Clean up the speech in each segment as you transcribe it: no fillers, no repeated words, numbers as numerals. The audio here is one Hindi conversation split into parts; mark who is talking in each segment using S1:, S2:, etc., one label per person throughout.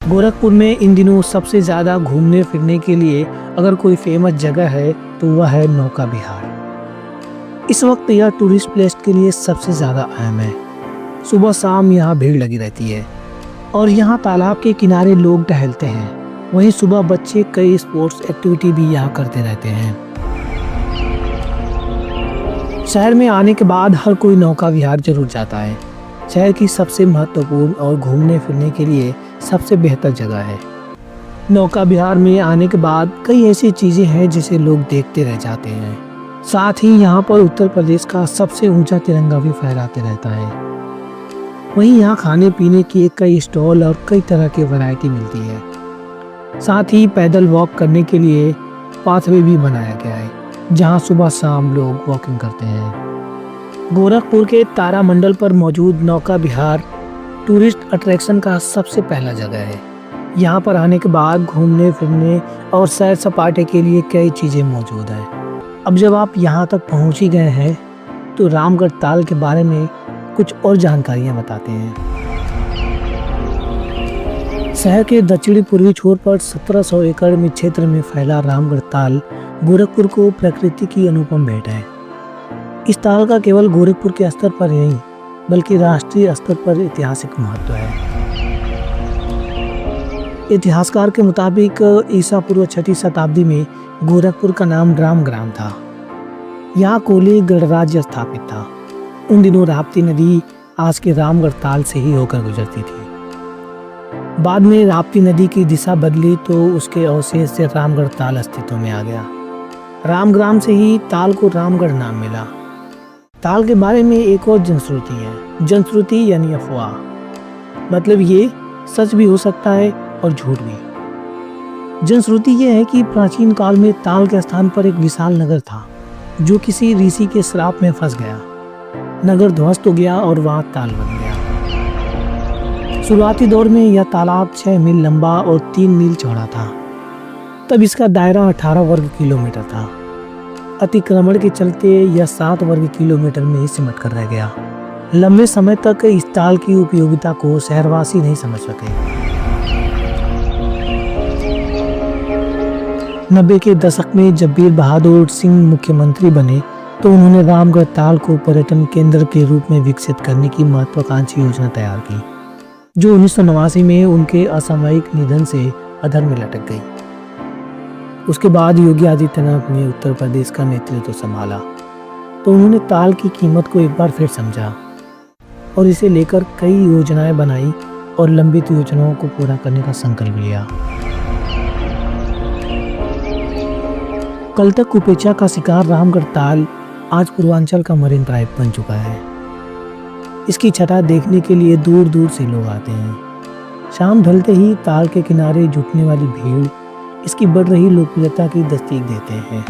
S1: गोरखपुर में इन दिनों सबसे ज़्यादा घूमने फिरने के लिए अगर कोई फेमस जगह है तो वह है नौका विहार। इस वक्त यह टूरिस्ट प्लेस के लिए सबसे ज़्यादा अहम है। सुबह शाम यहाँ भीड़ लगी रहती है और यहाँ तालाब के किनारे लोग टहलते हैं। वहीं सुबह बच्चे कई स्पोर्ट्स एक्टिविटी भी यहाँ करते रहते हैं। शहर में आने के बाद हर कोई नौका विहार जरूर जाता है। शहर की सबसे महत्वपूर्ण और घूमने फिरने के लिए सबसे बेहतर जगह है। नौका विहार में आने के बाद कई ऐसी चीज़ें हैं जिसे लोग देखते रह जाते हैं। साथ ही यहाँ पर उत्तर प्रदेश का सबसे ऊंचा तिरंगा भी फहराते रहता है। वहीं यहाँ खाने पीने की कई स्टॉल और कई तरह की वैरायटी मिलती है। साथ ही पैदल वॉक करने के लिए पाथवे भी बनाया गया है, जहाँ सुबह शाम लोग वॉकिंग करते हैं। गोरखपुर के तारामंडल पर मौजूद नौका विहार टूरिस्ट अट्रैक्शन का सबसे पहला जगह है। यहाँ पर आने के बाद घूमने फिरने और सैर सपाटे के लिए कई चीज़ें मौजूद हैं। अब जब आप यहाँ तक पहुँच ही गए हैं तो रामगढ़ ताल के बारे में कुछ और जानकारियाँ बताते हैं। शहर के दक्षिणी पूर्वी छोर पर 1700 एकड़ में क्षेत्र में फैला रामगढ़ ताल गोरखपुर को प्रकृति की अनुपम भेंट है। इस ताल का केवल गोरखपुर के स्तर पर ही नहीं बल्कि राष्ट्रीय स्तर पर ऐतिहासिक महत्व है। इतिहासकार के मुताबिक ईसा पूर्व 6वीं शताब्दी में गोरखपुर का नाम रामग्राम था। यहाँ कोली गणराज्य स्थापित था। उन दिनों राप्ती नदी आज के रामगढ़ ताल से ही होकर गुजरती थी। बाद में राप्ती नदी की दिशा बदली तो उसके अवशेष से रामगढ़ ताल अस्तित्व में आ गया। रामग्राम से ही ताल को रामगढ़ नाम मिला। ताल के बारे में एक और जनश्रुति है। जनश्रुति यानी अफवाह, मतलब ये सच भी हो सकता है और झूठ भी। जनश्रुति ये है कि प्राचीन काल में ताल के स्थान पर एक विशाल नगर था जो किसी ऋषि के श्राप में फंस गया। नगर ध्वस्त हो गया और वहाँ ताल बन गया। शुरुआती दौर में यह तालाब 6 मील लंबा और 3 मील चौड़ा था। तब इसका दायरा 18 वर्ग किलोमीटर था। अतिक्रमण के चलते यह 7 वर्ग किलोमीटर में ही सिमट कर रह गया। लंबे समय तक इस ताल की उपयोगिता को शहरवासी नहीं समझ सके। 90 के दशक में जब वीर बहादुर सिंह मुख्यमंत्री बने तो उन्होंने रामगढ़ ताल को पर्यटन केंद्र के रूप में विकसित करने की महत्वाकांक्षी योजना तैयार की, जो 1989 में उनके असामयिक निधन से अधर में लटक गई। उसके बाद योगी आदित्यनाथ ने उत्तर प्रदेश का नेतृत्व संभाला तो उन्होंने ताल की कीमत को एक बार फिर समझा और इसे लेकर कई योजनाएं बनाई और लंबित योजनाओं को पूरा करने का संकल्प लिया। कल तक कुपेचा का शिकार रामगढ़ ताल आज पूर्वांचल का मरीन ड्राइव बन चुका है। इसकी छटा देखने के लिए दूर दूर से लोग आते हैं। शाम ढलते ही ताल के किनारे जुटने वाली भीड़ इसकी बढ़ रही लोकप्रियता की तस्दीक देते हैं।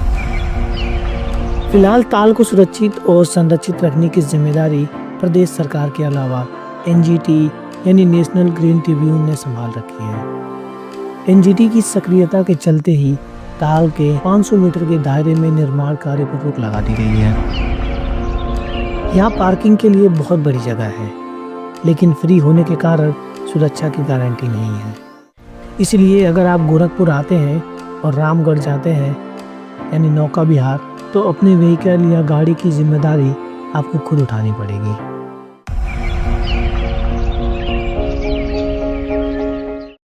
S1: फिलहाल ताल को सुरक्षित और संरक्षित रखने की जिम्मेदारी प्रदेश सरकार के अलावा एनजीटी यानी नेशनल ग्रीन ट्रिब्यून ने संभाल रखी है। एनजीटी की सक्रियता के चलते ही ताल के 500 मीटर के दायरे में निर्माण कार्य पर रोक लगा दी गई है। यहाँ पार्किंग के लिए बहुत बड़ी जगह है, लेकिन फ्री होने के कारण सुरक्षा की गारंटी नहीं है। इसलिए अगर आप गोरखपुर आते हैं और रामगढ़ जाते हैं यानी नौका विहार, तो अपने व्हीकल या गाड़ी की जिम्मेदारी आपको खुद उठानी पड़ेगी।